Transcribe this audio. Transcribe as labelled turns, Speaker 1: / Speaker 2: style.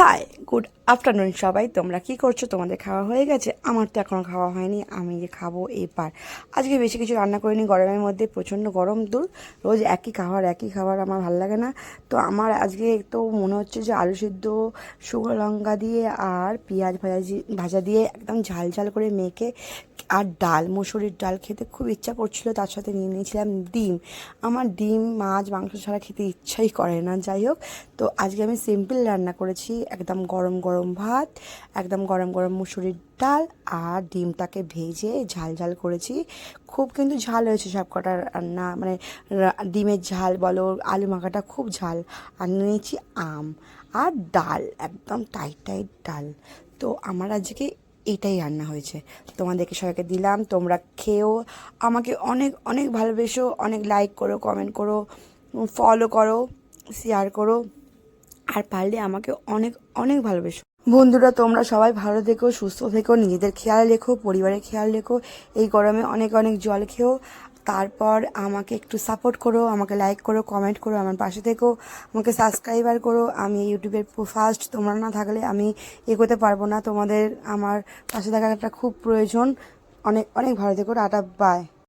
Speaker 1: High, good afternoon সবাই। তোমরা কি করছো? তোমাদের খাওয়া হয়ে গেছে? আমার তো এখনও খাওয়া হয়নি, আমি যে খাবো এবার। আজকে বেশি কিছু রান্না করিনি, গরমের মধ্যে প্রচণ্ড গরম। দূর, রোজ একই খাবার আমার ভালো লাগে না। তো আমার আজকে তো মনে হচ্ছে যে আলু সিদ্ধ, শুকনো লঙ্কা দিয়ে আর পেঁয়াজ ভাজা দিয়ে একদম ঝাল ঝাল করে মেখে আর ডাল, মুসুরির ডাল খেতে খুব ইচ্ছা করছিল। তার সাথে নিয়ে নিয়েছিলাম ডিম। আমার ডিম, মাছ, মাংস ছাড়া খেতে ইচ্ছাই করে না। যাই হোক, তো আজকে আমি সিম্পল রান্না করেছি, একদম গরম গরম ভাত, একদম গরম গরম মুসুরির ডাল আর ডিমটাকে ভেজে ঝাল ঝাল করেছি। খুব কিন্তু ঝাল হয়েছে সব কটা রান্না, মানে ডিমের ঝাল বলো, আলু মাখাটা খুব ঝাল। আর নিয়েছি আম আর ডাল, একদম টাইট টাইট ডাল। তো আমার আজকে এইটাই রান্না হয়েছে, তোমাদেরকে সবাইকে দিলাম। তোমরা খেয়েও আমাকে অনেক অনেক ভালোবেসো, অনেক লাইক করো, কমেন্ট করো, ফলো করো, শেয়ার করো, আর পারলে আমাকে অনেক অনেক ভালোবেসো। বন্ধুরা, তোমরা সবাই ভালো থেকো, সুস্থ থেকো, নিজেদের খেয়াল রেখো, পরিবারের খেয়াল রেখো। এই গরমে অনেক অনেক জল খেও। তারপর আমাকে একটু সাপোর্ট করো, আমাকে লাইক করো, কমেন্ট করো, আমার পাশে থেকো, আমাকে সাবস্ক্রাইবার করো। আমি ইউটিউবের ফার্স্ট, তোমরা না থাকলে আমি এগোতে পারবো না। তোমাদের আমার পাশে থাকাটা খুব প্রয়োজন। অনেক অনেক ভালো থেকো। Tata, by.